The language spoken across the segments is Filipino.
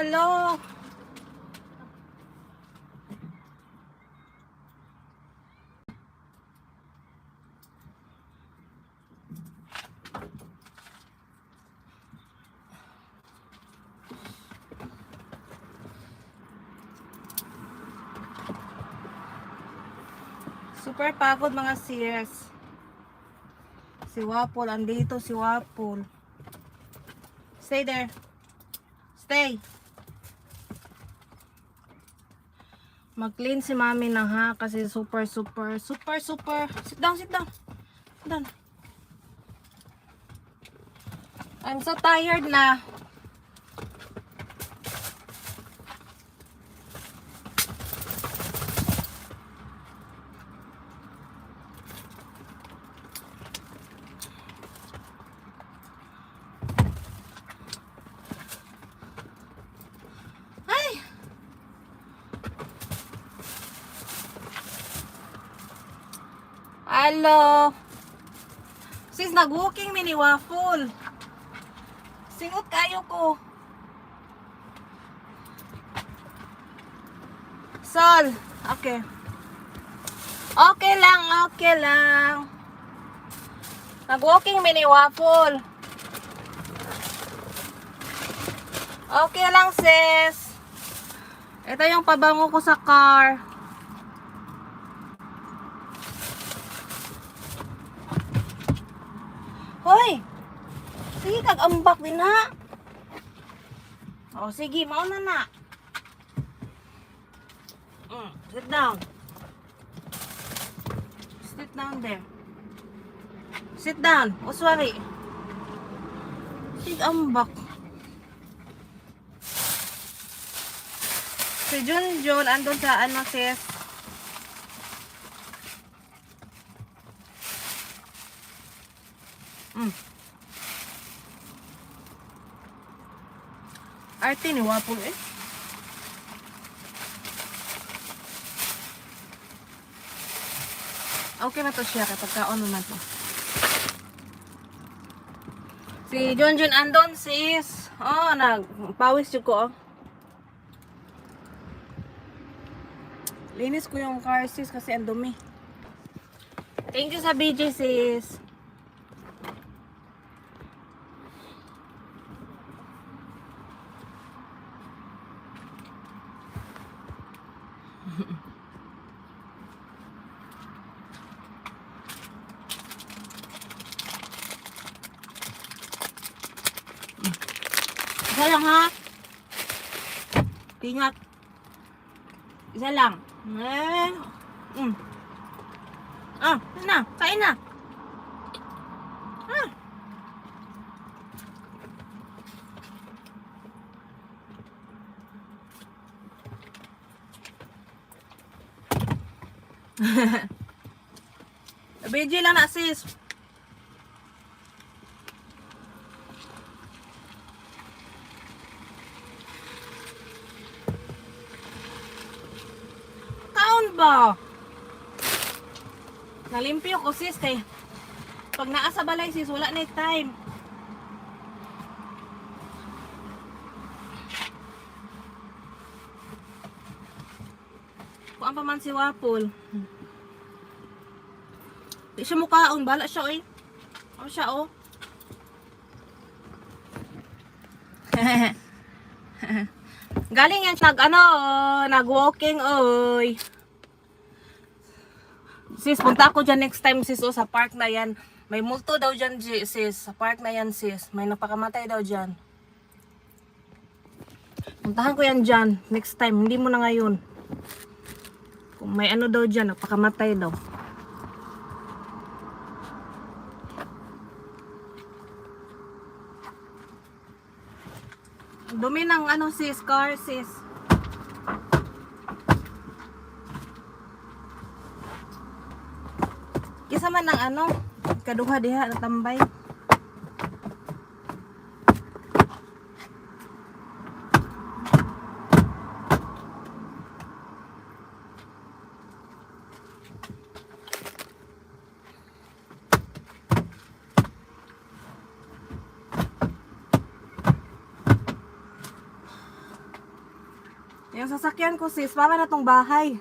Hello. Super pagod mga sis. Si Wapol, andito si Wapol. Stay there. Stay. Mag-clean si mami na ha kasi super. Sit down. Sit down. I'm so tired na. Ay! Hello. Sis, nag-walking mini Waffle. Singot kayo ko. Sol. Okay. Okay lang. Nag-walking mini Waffle. Okay lang sis. Ito yung pabango ko sa car. Hoy! Sige, kag-ambak din ha. O, sige, mauna na. Sit down. Sit down there. Sit down. O, sorry. Sige, ambak. Si Junjun, andun sa ano, sis. Arte ni Wapol eh. Okay na to siya kapag kaon naman to. Si Junjun andon sis. Oh, nagpawis yung ko oh. Linis ko yung car sis kasi ang dumi. Thank you sa BJ sis. Isa lang ha. Tingat. Isa lang. Na, kain na. BJ lang na sis. Ba? Nalimpyo ko sis kay pag naa sa balay sis wala na time. Kuan pa man si Wapol. Di siya mukaon, bala siya oy. Ano siya oh? Galing yan nag-walking oy. Sis, punta ako dyan next time sis sa park na yan. May multo daw dyan sis. Sa park na yan sis. May napakamatay daw dyan. Puntahan ko yan dyan next time. Hindi mo na ngayon. Kung may ano daw dyan, napakamatay daw. Dumi ng sis, car sis. Kisa man ng kaduha diha natambay. Ang sasakyan ko sis, para na tong bahay.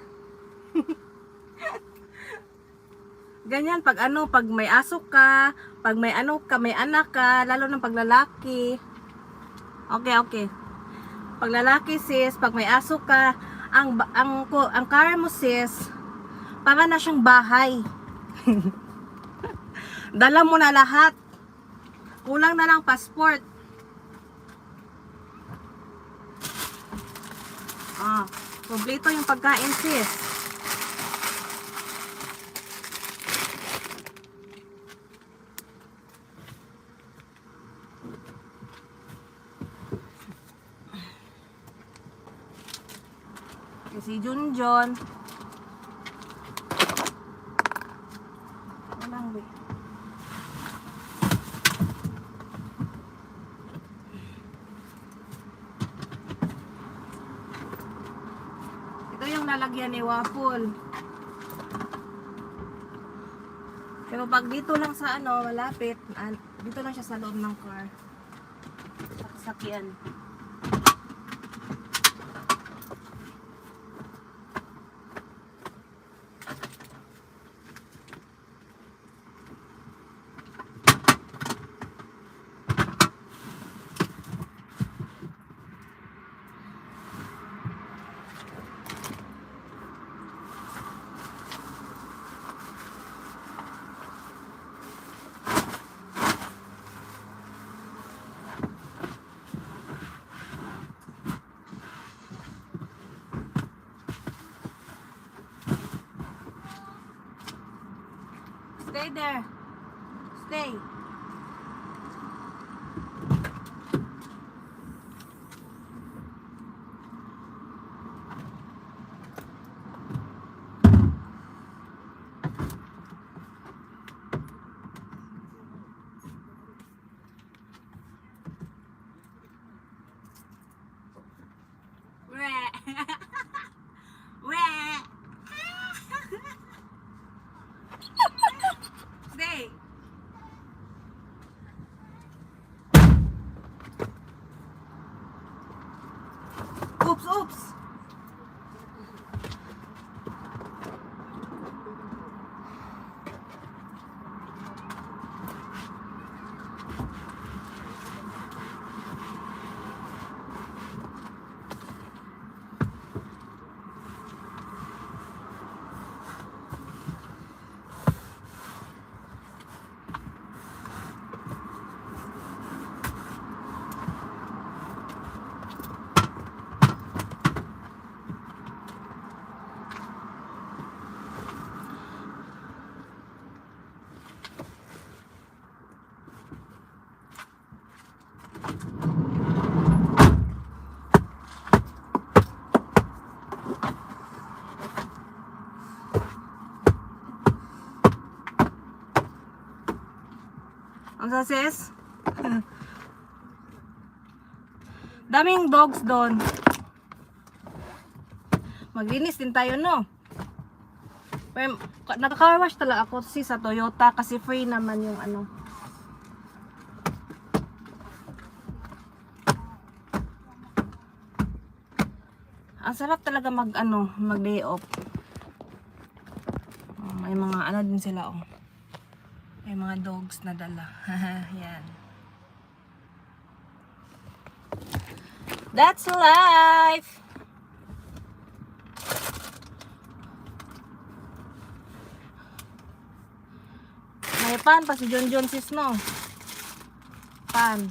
Ganyan, pag may aso ka, pag may may anak ka, lalo ng paglalaki. Okay. Pag lalaki sis, pag may aso ka, ang car mo sis, para na siyang bahay. Dala mo na lahat. Kulang na lang passport. Kompleto yung pagkain sis. Si Junjon. Walang ba? Ito yung lalagyan ni Waffle. Pero pag dito lang sa malapit, dito lang siya sa loob ng car. Sakyan. Stay there. Stay. Stay. Oops. Ang sis? Daming dogs doon. Maglinis din tayo, no? Pero naka-car-wash talaga ako sa Toyota kasi free naman yung Ang sarap talaga mag-day off. May mga din sila, May mga dogs na dala. Yan. That's life! May pan pa si Junjon sis, no? Pan.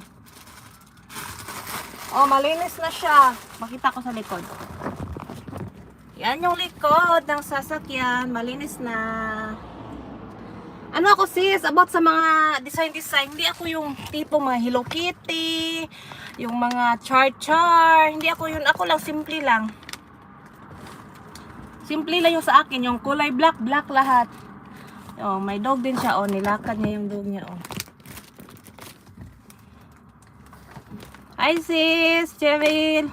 Malinis na siya. Makita ko sa likod. Yan yung likod ng sasakyan. Malinis na. Ako sis, about sa mga design, hindi ako yung tipong mga Hello Kitty, yung mga char. Hindi ako yun. Ako lang, simple lang. Simple lang yung sa akin. Yung kulay black lahat. May dog din siya. Nilakad niya yung dog niya. Hi sis, Cheryl.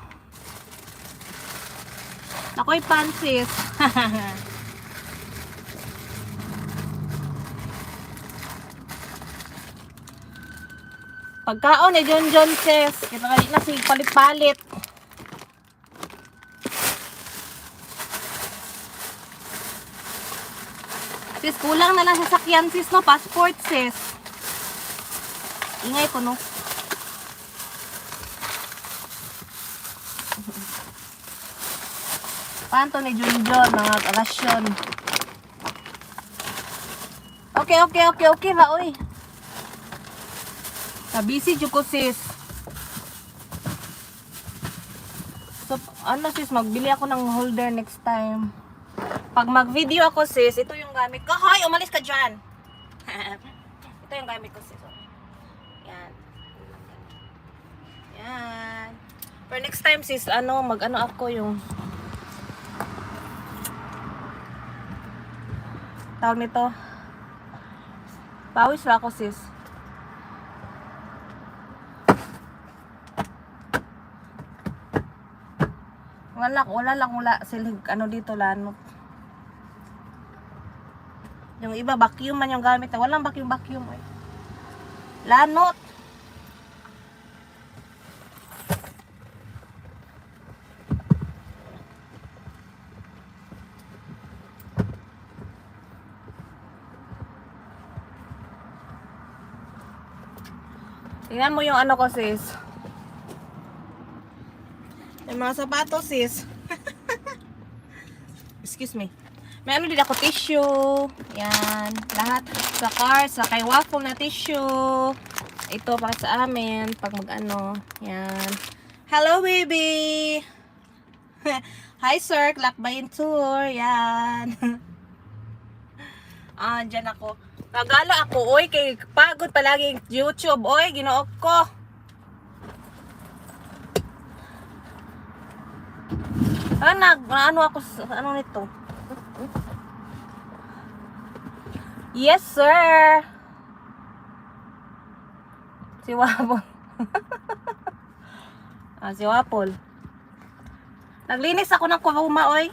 Ako'y pan sis. Pagkaon ni Junjon sis. Kita kali na si palit-palit. Sis, kulang na lang sa sakyan, sis, no? Passport, sis. Ingay ko, no? Paano ni Junjun, mga kalasyon? Okay na, oy. Busy dyan ko, sis. So, ano, sis, magbili ako ng holder next time. Pag mag-video ako, sis, ito yung gamit ko. Hoy, umalis ka dyan! Ito yung gamit ko, sis. Yan. Yan. For next time, sis, mag-ano ako yung tawag nito. Pawis na ako, sis. Wala silig, dito, lanot. Yung iba, vacuum man yung gamit. Walang vacuum eh. Lanot. Tingnan mo yung ano ko, sis. Yung mga sapatos, sis. Excuse me. May din ako tissue. Yan. Lahat sa car, sa kay waffle na tissue. Ito para sa amin. Pag Yan. Hello, baby! Hi, sir. Lakbayin tour. Yan. Dyan ako. Nagala ako, oy. Kay pagod palagi YouTube. Oy, ginook ko. Ako nito? Yes, sir. Si Wapol. Si Wapol. Naglinis ako ng kuruma, oy.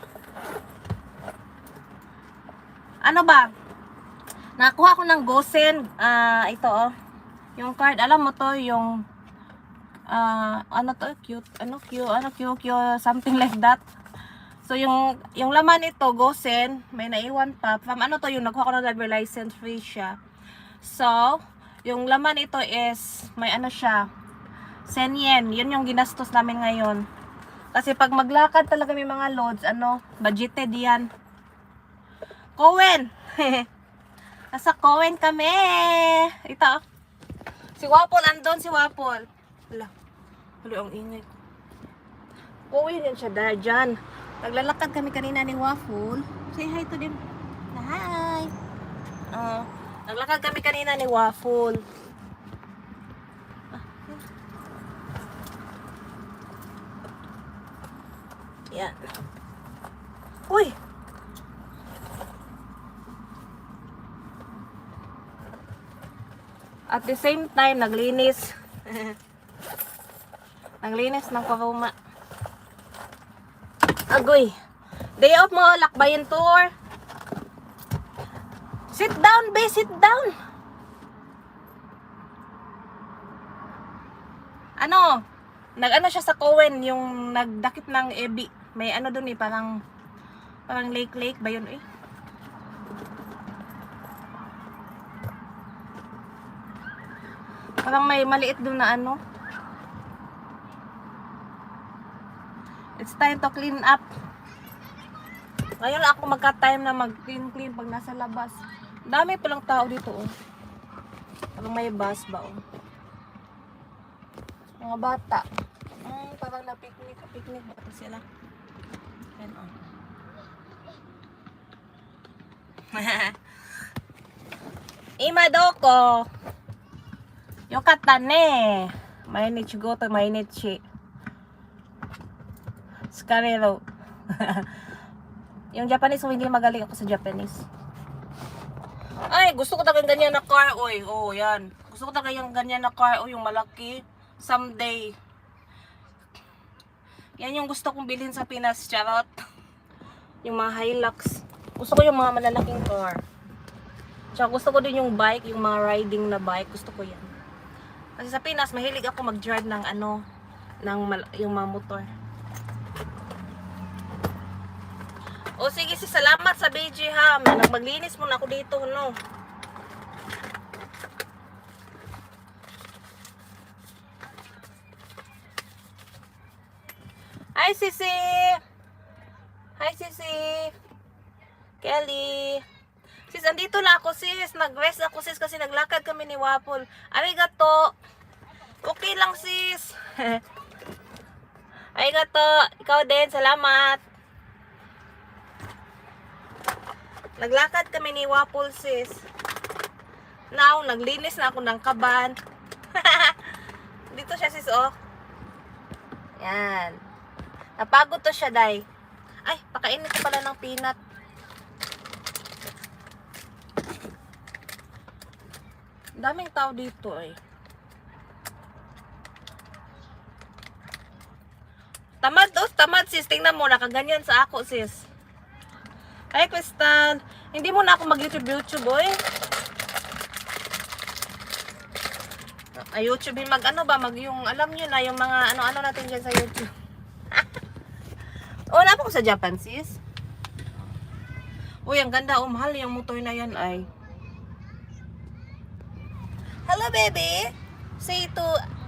Ano ba? Nakuha ko ng Gosen. Ito, oh. Yung card, alam mo to, yung cute, something like that. So, yung laman ito, Gosen, may naiwan pa. From yung nagkuha ko ng driver license, free siya. So, yung laman ito is, may siya, 10 yen. Yun yung ginastos namin ngayon. Kasi pag maglakad talaga may mga loads, budgeted yan. Cowen! Nasa Cowen kami! Ito, si Wapol, andon si Wapol. Wala ang ingay ko. Cowen yan siya dyan. Naglalakad kami kanina ni Waffle. Say hi to them. Hi! Naglakad kami kanina ni Waffle. Yan. Uy! At the same time, naglinis. Naglinis ng kuruma. Agoy. Day off mo, Lakbayin tour. Sit down, be, sit down. Nag siya sa Cowen, yung nagdakip ng Ebi. May doon parang lake ba yun eh? Parang may maliit doon na It's time to clean up. Ngayon ako magka-time na mag-clean pag nasa labas. Dami palang tao dito, oh. Parang may bus ba, oh. Mga bata. Parang na-picnic ba ito sila? Yan, oh. Imadoko. Yokata ne. Mainichi go to mainichi. Scarero. Yung Japanese, hindi magaling ako sa Japanese. Ay, gusto ko talagang ganyan na car, oy. Oh, yan. Gusto ko talagang ganyan na car, yung malaki. Someday. Yan yung gusto kong bilhin sa Pinas, charot. Yung mga Hilux. Gusto ko yung mga malalaking car. Tsaka gusto ko din yung bike, yung mga riding na bike. Gusto ko yan. Kasi sa Pinas, mahilig ako mag-drive ng yung mga motor. O sige sis, salamat sa BG ha. Maglinis muna ako dito, no. Hi Sisi. Hi Sisi. Kelly. Sis, andito na ako sis. Nag-rest ako sis kasi naglakad kami ni Waffle. Arigato. Okay lang sis. Arigato. Ikaw din. Salamat. Naglakad kami ni Waffle sis. Now, naglinis na ako ng kaban. Dito siya sis oh. Yan. Napagod to siya day. Ay, pakainin ko pala ng peanut. Daming tao dito eh. Tamad oh, tamad sis. Tingnan mo, nakaganyan sa ako sis. Hi Crystal. Hindi mo na ako mag-YouTube oy. YouTube mag ano ba, mag yung alam niyo na yung mga ano-ano natin diyan sa YouTube. Oh, na po sa Japan sis. Uy, ang ganda oh, mahal yung motor na yan ay. Hello baby. Say to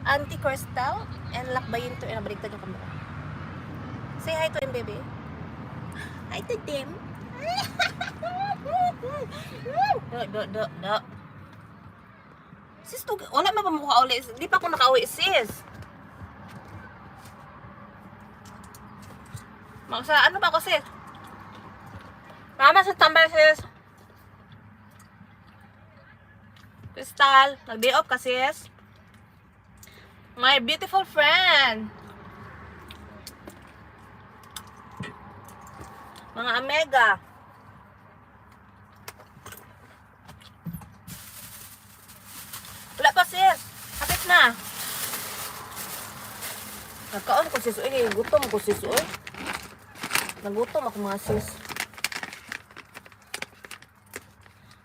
Auntie Crystal and lakbayin to and baliktad yung kamera. Say hi to him baby. Hi to them. Do. Sis, wala man pa mukha uli. Di pa ako nakauwi, sis. Sa ano ba ako, sis? Mama sa tambay, sis. Crystal, nag-day off ka, sis. My beautiful friend. Mga Omega. Wala pa sis. Kapit na. Nagkaon ko sis. Uy, gutom ko sis. Uy. Nagutom ako mga sis.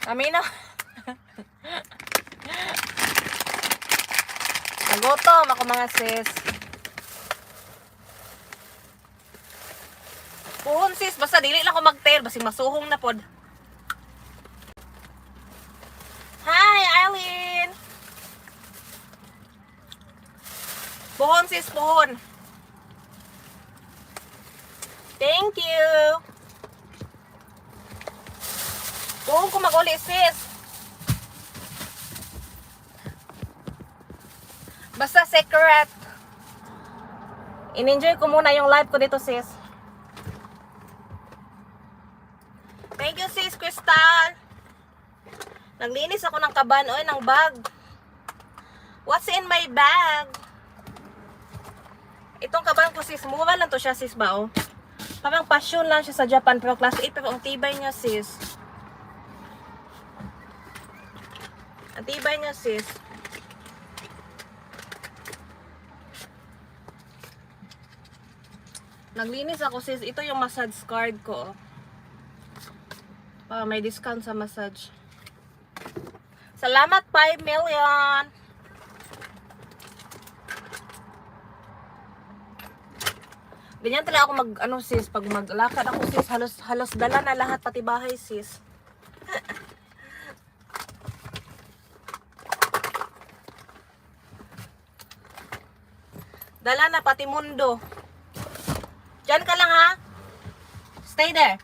Kami na. Nagutom ako mga sis. Puhon sis. Basta dili lang ako mag-tail. Basing masuhong na pod. Hi, Eileen. Puhon sis, puhon. Thank you. Puhon ko mag-uli sis. Basta secret. In-enjoy ko muna yung live ko dito sis. Thank you sis, Crystal. Naglinis ako ng kaban, oy, ng bag. What's in my bag? Itong kaban ko sis, mura lang to siya sis ba oh. Parang passion lang siya sa Japan pero class 8 pero ang tibay niya sis. Ang tibay niya sis. Naglinis ako sis, ito yung massage card ko. Para may discount sa massage. Salamat 5 million. Ganyan talaga ako mag ano sis, pag maglakad ako sis, halos dala na lahat pati bahay sis. Dala na pati mundo. Diyan ka lang ha. Stay there.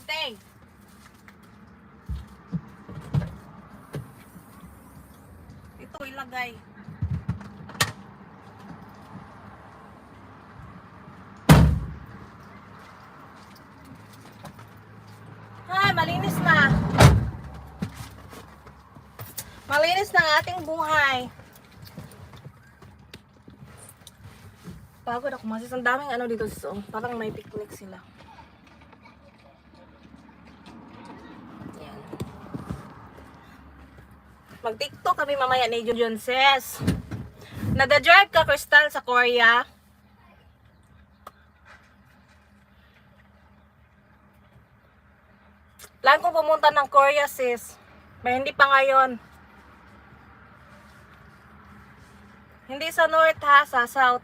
Stay. Ito ilagay. Ay, malinis na. Malinis na ang ating buhay. Pagod ako masis. Ang daming ano dito sis. Oh. Parang may picnic sila. Yan. Mag-tiktok kami mamaya ni Junjun sis. Nada-drive ka Crystal sa Korea? Plan kong pumunta ng Korea sis. May hindi pa ngayon. Hindi sa north ha, sa south.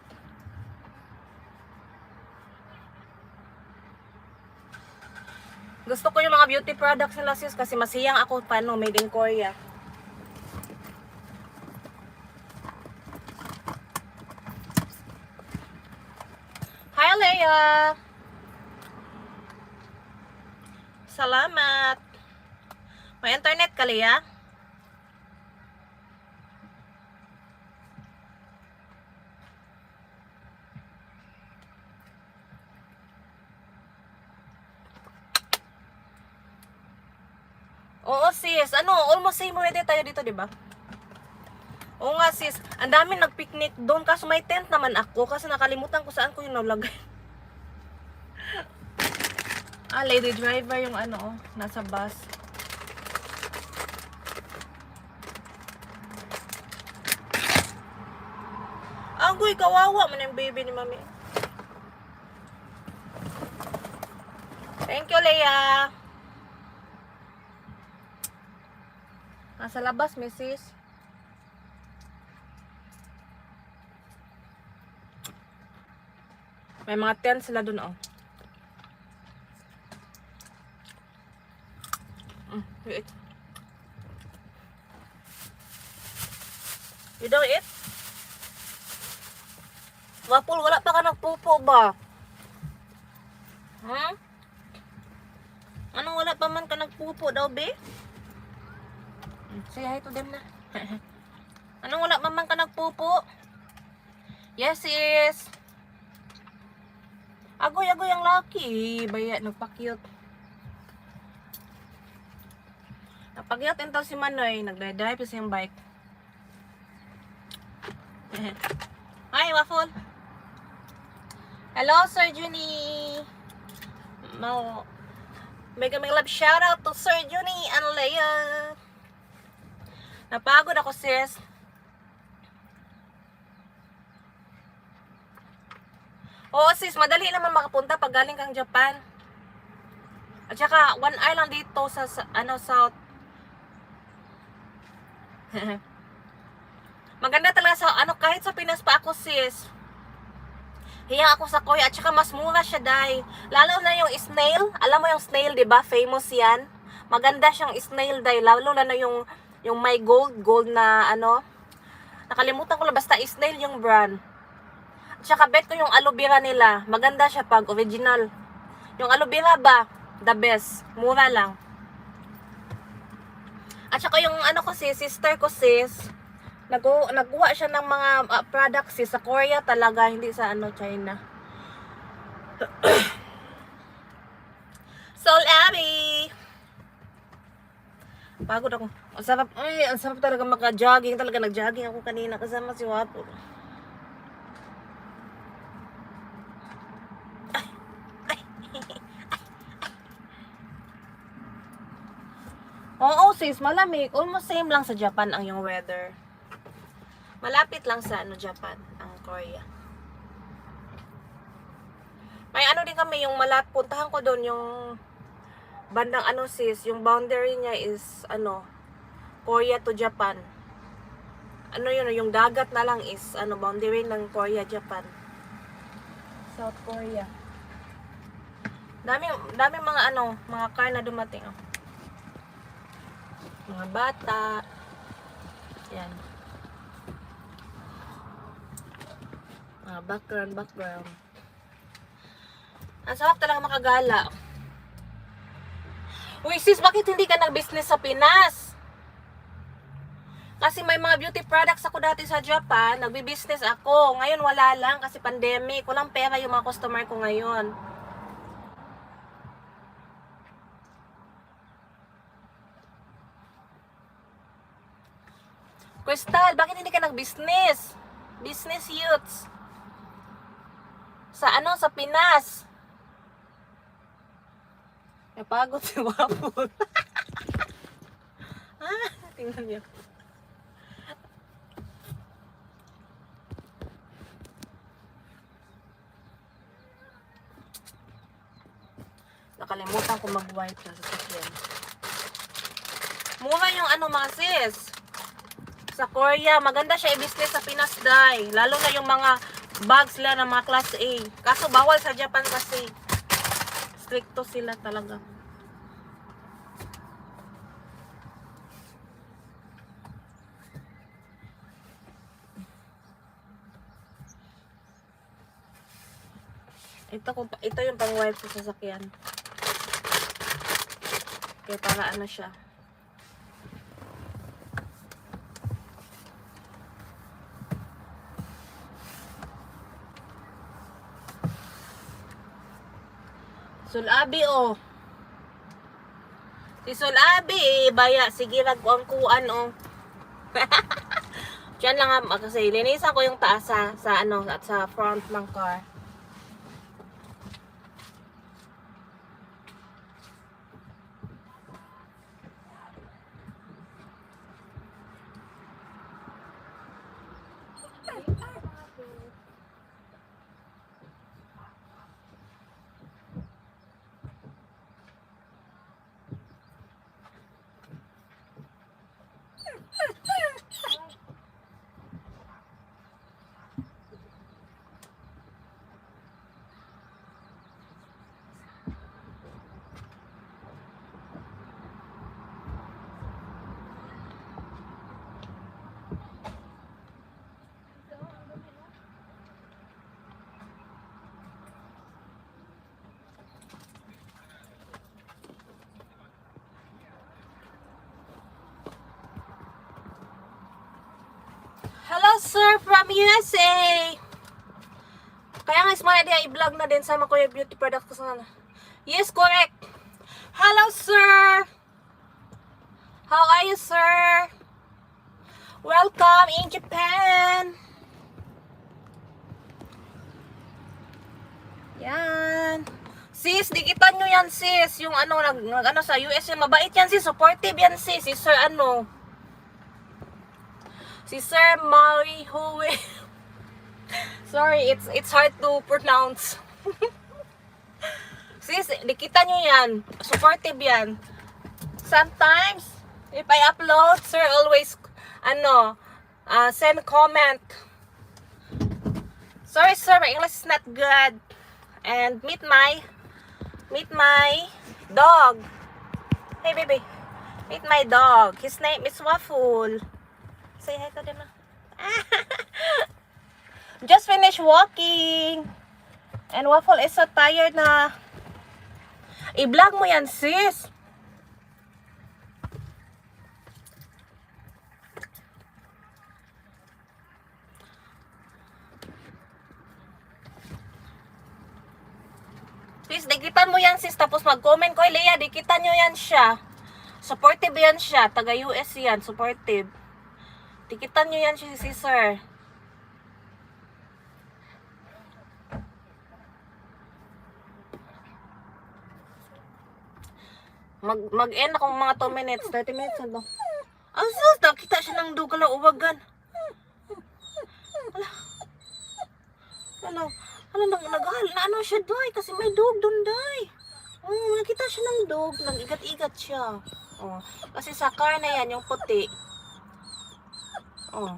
Gusto ko yung mga beauty products nila sis kasi masiyang ako paano made in Korea. Hi Leia! Salamat! May internet ka Leia? Oo sis, ano, almost same weather tayo dito, di ba? Oo nga sis, ang dami nagpicnic doon kaso may tent naman ako kasi nakalimutan ko saan ko yung nalagay. Lady driver yung ano, oh, nasa bus. Agoy, kawawa man yung baby ni mami. Thank you, Leia. Nasa labas, Mrs. May mga tent sila dun, oh. You eat. You don't eat? Wapol, wala pa ka nagpupo ba? Hmm? Anong wala pa man ka nagpupo daw, be? Say hi to them na. Anong wala pa man ka nagpupo? Yes, sis. Agoy-agoy ang laki. Baya, nagpa-cute. Napagyat ito si Manoy. Nagdadrive sa yung bike. Hi, Waffle. Hello, Sir Junie. Mega love shoutout to Sir Junie and Leia. Napagod ako, sis. Oo, sis. Madali naman makapunta pag galing kang Japan. At saka, 1 hour lang dito sa ano, south. Maganda talaga sa, ano, kahit sa Pinas pa ako, sis. Hiya ako sa Korea. At saka, mas mura siya, dahil. Lalo na yung snail. Alam mo yung snail, diba? Famous yan. Maganda siyang snail, dahil. Lalo na yung may gold na, ano. Nakalimutan ko lang, basta snail yung brand. At saka, bet ko yung aloe vera nila. Maganda siya pag original. Yung aloe vera ba? The best. Mura lang. At saka yung ano ko sis, sister ko sis, nagkuha siya ng mga products sis, sa Korea talaga, hindi sa ano, China. Soul Abby! Pagod ako. Ang sarap talaga maka-jogging. Talaga nag-jogging ako kanina kasama si Wapo. Oo sis, malamig. Almost same lang sa Japan ang yung weather. Malapit lang sa ano Japan, ang Korea. May ano din kami, yung puntahan ko doon, yung bandang ano sis, yung boundary niya is ano, Korea to Japan. Ano yun, yung dagat na lang is ano, boundary ng Korea, Japan. South Korea. Dami mga ano, mga car na dumating. Oh. Mga bata. Yan. Mga background. Ang sarap talaga makagala. Uy sis, bakit hindi ka nag-business sa Pinas? Kasi may mga beauty products ako dati sa Japan. Nagbi-business ako. Ngayon wala lang kasi pandemic. Walang pera yung mga customer ko ngayon. Crystal, bakit hindi ka nag-business? Business youths. Sa ano, sa Pinas. Napagod si Wapol. Tingnan niyo. Nakalimutan ko mag-wipe na sa sasakyan. Mura yung ano mga sis. Sa Korea, maganda siya i-business sa Pinas, day. Lalo na yung mga bags sila ng mga class A. Kaso bawal sa Japan kasi. Stricto sila talaga. Ito yung pang-wipe sa sasakyan. Kaya para ano siya. Sulabi oh. Si Sulabi baya sige nagkuan oh. Diyan lang kasi linisan ko yung taas sa ano at sa front ng car. Hello sir from USA. Kaya nga ismana dia i-vlog na din sa mga Kuya Beauty product ko sana. Yes, correct. Hello sir. How are you sir? Welcome in Japan. Yan. Sis, dikitan nyo yan sis. Yung ano, ano sa US yan. Mabait yan sis. Supportive yan sis. Si sir ano. Si Sir Mari Howe. Sorry, it's hard to pronounce. Sis, nakita nyo yan. Supportive yan. Sometimes, if I upload, sir always, send comment. Sorry sir, my English is not good. And meet my dog. Hey baby, meet my dog. His name is Waffle. Say hi to them na. Just finished walking. And Waffle is so tired na. I-vlog mo yan, sis. Sis, dikitan mo yan, sis. Tapos mag-comment ko, Leia, dikitan nyo yan siya. Supportive yan siya. Taga-US yan. Supportive. Dikitan nyo yan si sir. Mag-end akong mga 2 minutes. 30 minutes na ba? Ang sus, nakita siya ng dog. Kala, uwagan. Nag-ahal na ano siya, day. Kasi may dog doon, day. Nakita siya ng dog. Nag-igat-igat siya. Kasi sa car na yan, yung puti. Hala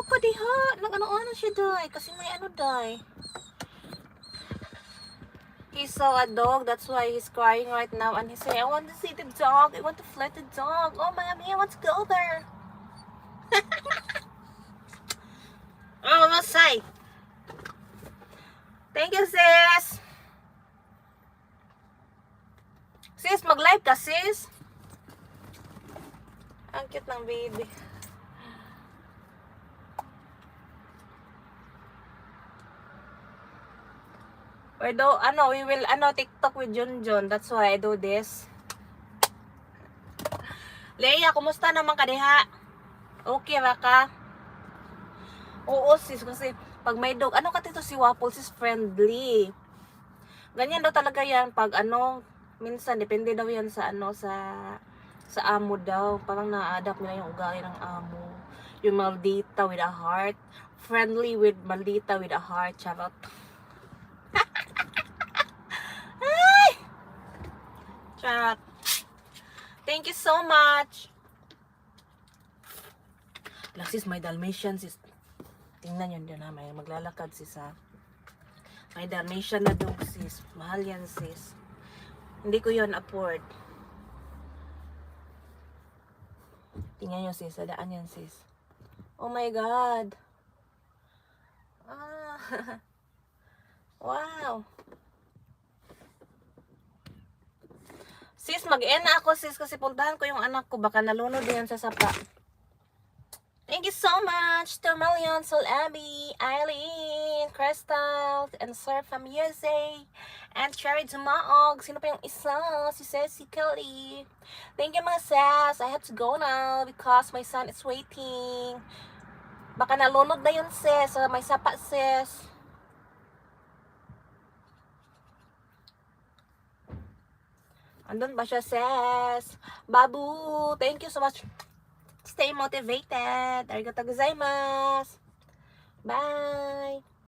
ka diha. Nag-ano-ano siya, day. Kasi may ano, day. He saw a dog. That's why he's crying right now. And he said, I want to see the dog. I want to flirt the dog. Oh, mommy, I want to go there. Oh, masay. Thank you, sis. Sis, mag-live ka, sis. Ang cute ng baby. Or do, we will, TikTok with Junjun. That's why I do this. Leia, kumusta naman ka diha? Okay ba ka? Oo, sis, kasi pag may dog, ka dito si Waffle, sis, friendly. Ganyan daw talaga yan, pag minsan, depende daw yan sa, sa amo daw. Parang na-adapt nila yung ugali ng amo. Yung maldita with a heart. Friendly with maldita with a heart. Charot. Ay! Charot. Thank you so much. Lang sis, may Dalmatian sis. Tingnan yun dyan ha, may maglalakad sis ha. May Dalmatian na dog sis. Mahal yan sis. Hindi ko yon afford. Tingnan nyo sis, sadaan yan sis. Oh my god. Ah. Wow. Sis, mag-end na ako sis kasi puntahan ko yung anak ko. Baka nalunod yan sa sapa. Thank you so much to Million, Sol Abby, Eileen, Crystal, and Sir from USA, and Cherry Dumaog. Sino pa yung isa? Si Ceci Kelly. Thank you mga sis. I have to go now because my son is waiting. Baka nalunod na yun sis. May sapa sis. Andun ba siya, sis? Babu, thank you so much. Stay motivated. Arigatou gozaimasu. Bye.